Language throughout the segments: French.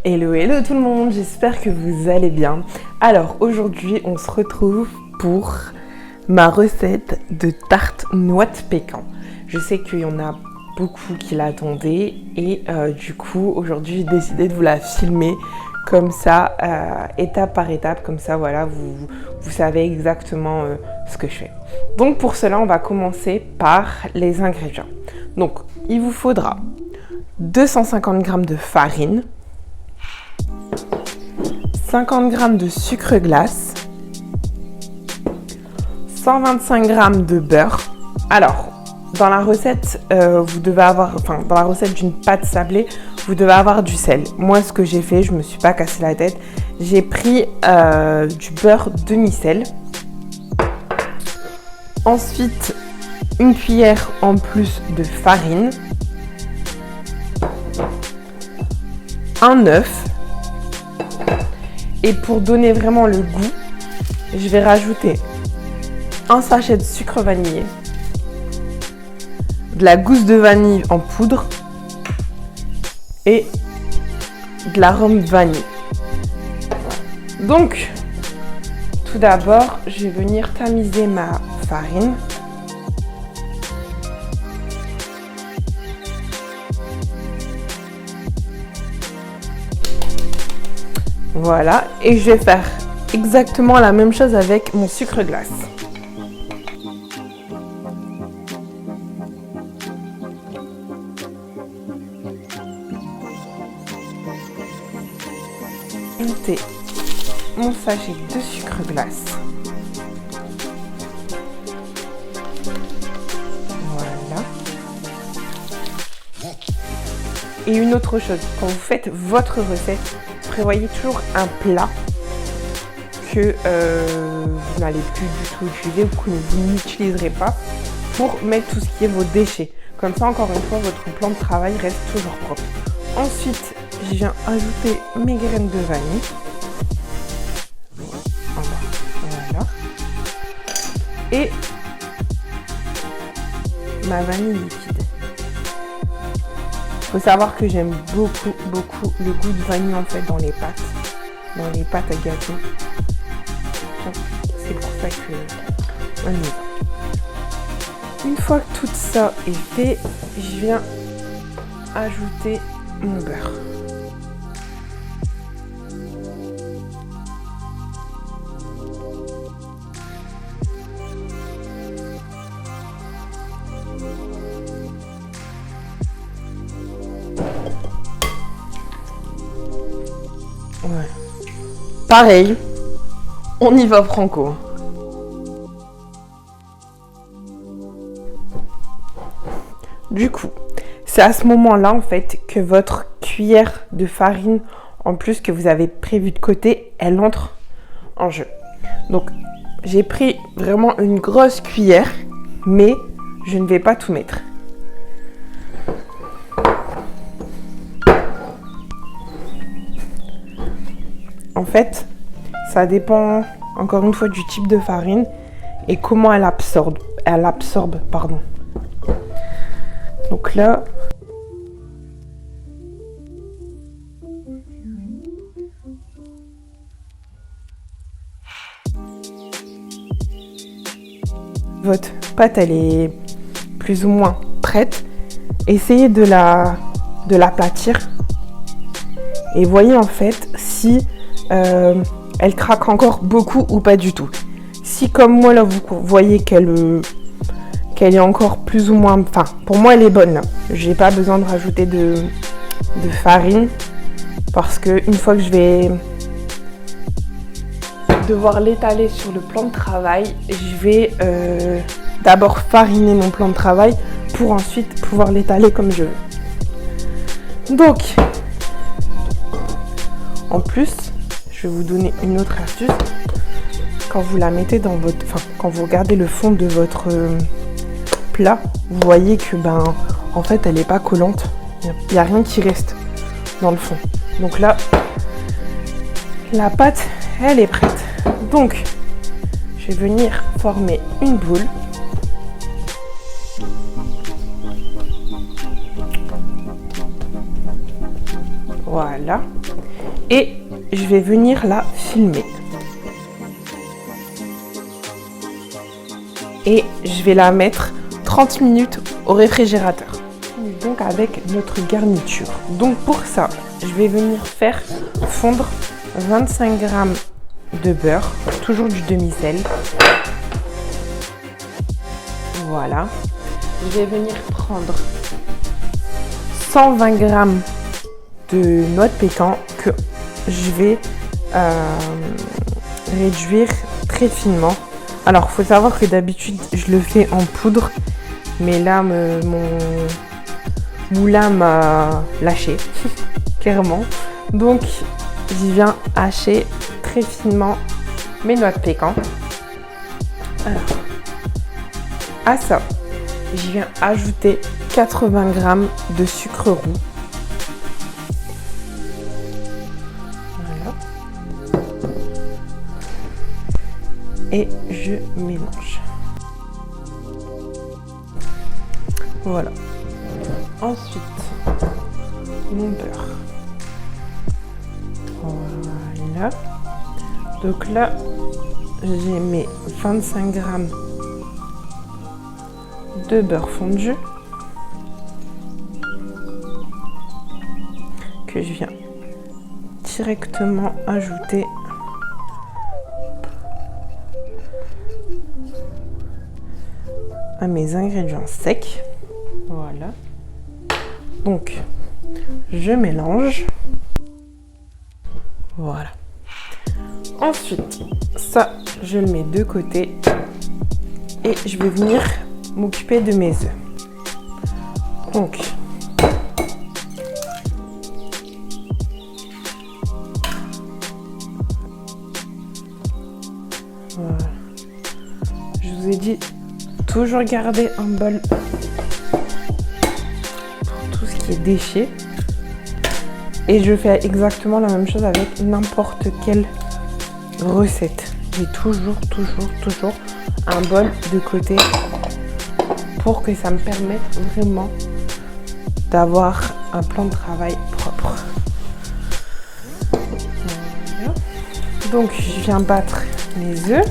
Hello, hello tout le monde, j'espère que vous allez bien. Alors aujourd'hui on se retrouve pour ma recette de tarte noix de pécan. Je sais qu'il y en a beaucoup qui l'attendaient et du coup aujourd'hui j'ai décidé de vous la filmer comme ça, étape par étape, comme ça voilà, vous savez exactement ce que je fais. Donc pour cela on va commencer par les ingrédients. Donc il vous faudra 250 g de farine, 50 g de sucre glace, 125 g de beurre. Alors, dans la recette, dans la recette d'une pâte sablée, vous devez avoir du sel. Moi, ce que j'ai fait, je me suis pas cassé la tête. J'ai pris du beurre demi-sel. Ensuite, une cuillère en plus de farine, un œuf. Et pour donner vraiment le goût, je vais rajouter un sachet de sucre vanillé, de la gousse de vanille en poudre et de l'arôme vanille. Donc, tout d'abord, je vais venir tamiser ma farine. Voilà, et je vais faire exactement la même chose avec mon sucre glace. Ajouter mon sachet de sucre glace. Voilà. Et une autre chose, quand vous faites votre recette, prévoyez toujours un plat que vous n'allez plus du tout utiliser ou que vous n'utiliserez pas pour mettre tout ce qui est vos déchets. Comme ça, encore une fois, votre plan de travail reste toujours propre. Ensuite, je viens ajouter mes graines de vanille. Voilà. Et ma vanille liquide. Il faut savoir que j'aime beaucoup le goût de vanille en fait dans les pâtes à gâteau. C'est pour ça que on y va. Une fois que tout ça est fait, je viens ajouter mon beurre. Ouais. Pareil, on y va franco. Du coup, c'est à ce moment-là en fait que votre cuillère de farine, en plus que vous avez prévu de côté, elle entre en jeu. Donc, j'ai pris vraiment une grosse cuillère, mais je ne vais pas tout mettre. En fait, ça dépend encore une fois du type de farine et comment elle absorbe. Donc là, votre pâte elle est plus ou moins prête. Essayez de l'aplatir et voyez en fait si elle craque encore beaucoup ou pas du tout. Si comme moi là vous voyez qu'elle est encore plus ou moins, enfin pour moi elle est bonne là. J'ai pas besoin de rajouter de farine parce que une fois que je vais devoir l'étaler sur le plan de travail, je vais d'abord fariner mon plan de travail pour ensuite pouvoir l'étaler comme je veux. Donc en plus, je vais vous donner une autre astuce. Quand vous la mettez dans votre, quand vous regardez le fond de votre plat, vous voyez que en fait, elle n'est pas collante. Il n'y a rien qui reste dans le fond. Donc là, la pâte, elle est prête. Donc, je vais venir former une boule. Voilà. Et je vais venir la filmer. Et je vais la mettre 30 minutes au réfrigérateur. Donc avec notre garniture. Donc pour ça, je vais venir faire fondre 25 g de beurre, toujours du demi-sel. Voilà. Je vais venir prendre 120 g de noix de pécan que je vais réduire très finement. Alors, il faut savoir que d'habitude, je le fais en poudre, mais là, mon moulin m'a lâché, clairement. Donc, j'y viens hacher très finement mes noix de pécan. Alors, à ça, j'y viens ajouter 80 g de sucre roux. Voilà. Et je mélange. Voilà. Ensuite, mon beurre. Voilà. Donc là, j'ai mes 25 g de beurre fondu que je viens directement ajouter à mes ingrédients secs. Voilà. Donc, je mélange. Voilà. Ensuite, ça, je le mets de côté et je vais venir m'occuper de mes œufs. Donc, voilà. Je vous ai dit, toujours garder un bol pour tout ce qui est déchets. Et je fais exactement la même chose avec n'importe quelle recette. J'ai toujours un bol de côté pour que ça me permette vraiment d'avoir un plan de travail propre. Voilà. Donc je viens battre les œufs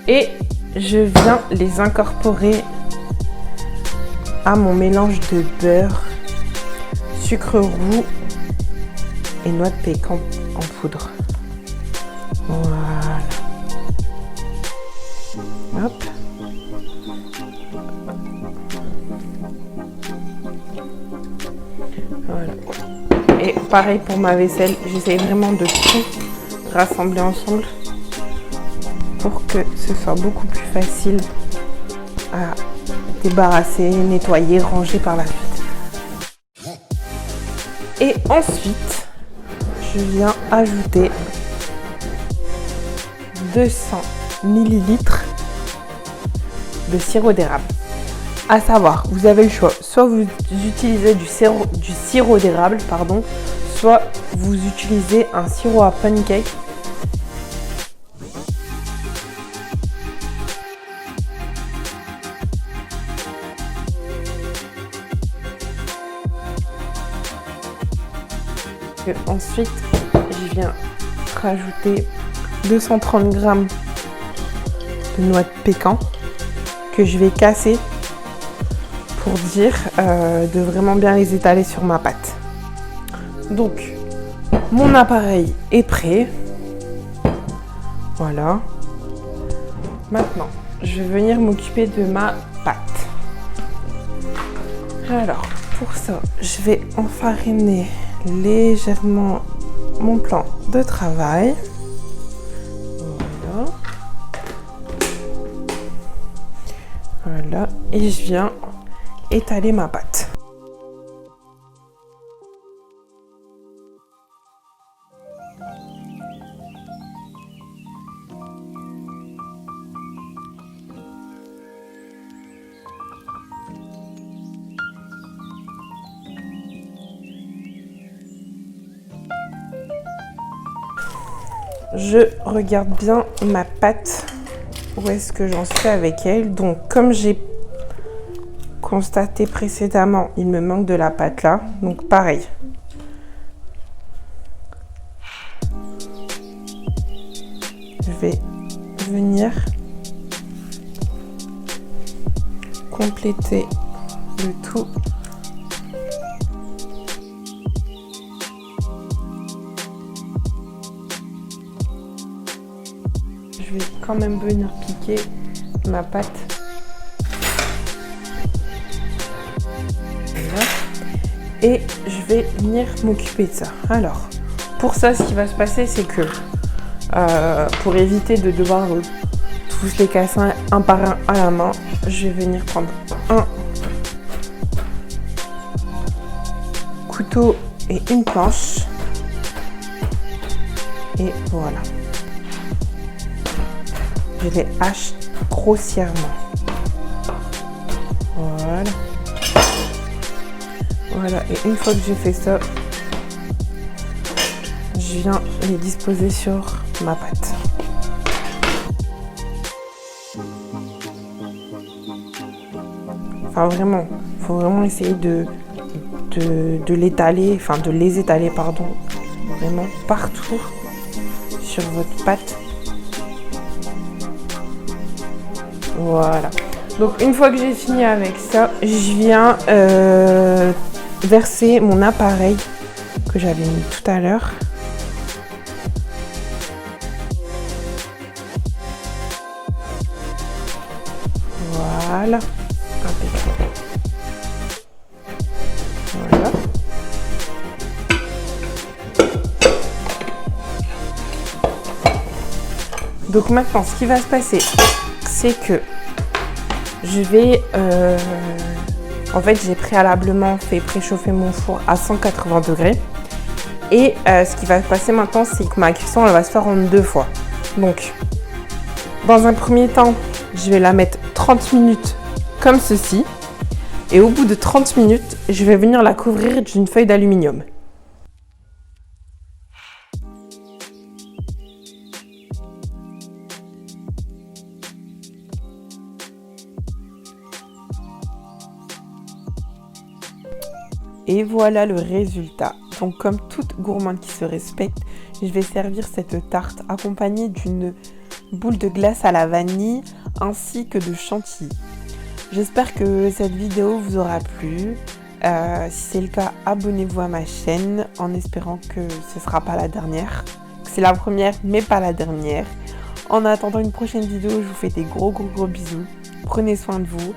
et je viens les incorporer à mon mélange de beurre, sucre roux et noix de pécan en poudre. Voilà. Hop. Voilà. Et pareil pour ma vaisselle, j'essaie vraiment de tout rassembler ensemble pour que ce soit beaucoup plus facile à débarrasser, nettoyer, ranger par la suite. Et ensuite, je viens ajouter 200 ml de sirop d'érable. À savoir, vous avez le choix, soit vous utilisez du sirop d'érable, soit vous utilisez un sirop à pancake. Ensuite, je viens rajouter 230 g de noix de pécan que je vais casser pour dire de vraiment bien les étaler sur ma pâte. Donc, mon appareil est prêt. Voilà. Maintenant, je vais venir m'occuper de ma pâte. Alors, pour ça, je vais enfariner légèrement mon plan de travail. Voilà. Voilà. Et je viens étaler ma pâte. Je regarde bien ma pâte, où est-ce que j'en suis avec elle. Donc comme j'ai constaté précédemment, il me manque de la pâte là. Donc pareil, je vais venir compléter le tout. Je vais quand même venir piquer ma pâte. Voilà. Et je vais venir m'occuper de ça. Alors, pour ça, ce qui va se passer, c'est que pour éviter de devoir tous les casser un par un à la main, je vais venir prendre un couteau et une planche. Et voilà. Je les hache grossièrement. Voilà. Voilà. Et une fois que j'ai fait ça, je viens les disposer sur ma pâte. Enfin vraiment, faut vraiment essayer de l'étaler, enfin de les étaler, pardon, vraiment partout sur votre pâte. Voilà. Donc une fois que j'ai fini avec ça, je viens verser mon appareil que j'avais mis tout à l'heure. Voilà. Impeccable. Voilà. Donc maintenant, ce qui va se passer, c'est que je vais... en fait, j'ai préalablement fait préchauffer mon four à 180 degrés. Et ce qui va se passer maintenant, c'est que ma cuisson, elle va se faire en 2 fois. Donc, dans un premier temps, je vais la mettre 30 minutes comme ceci. Et au bout de 30 minutes, je vais venir la couvrir d'une feuille d'aluminium. Et voilà le résultat. Donc comme toute gourmande qui se respecte, je vais servir cette tarte accompagnée d'une boule de glace à la vanille ainsi que de chantilly. J'espère que cette vidéo vous aura plu. Si c'est le cas, abonnez-vous à ma chaîne en espérant que ce ne sera pas la dernière. C'est la première mais pas la dernière. En attendant une prochaine vidéo, je vous fais des gros bisous. Prenez soin de vous.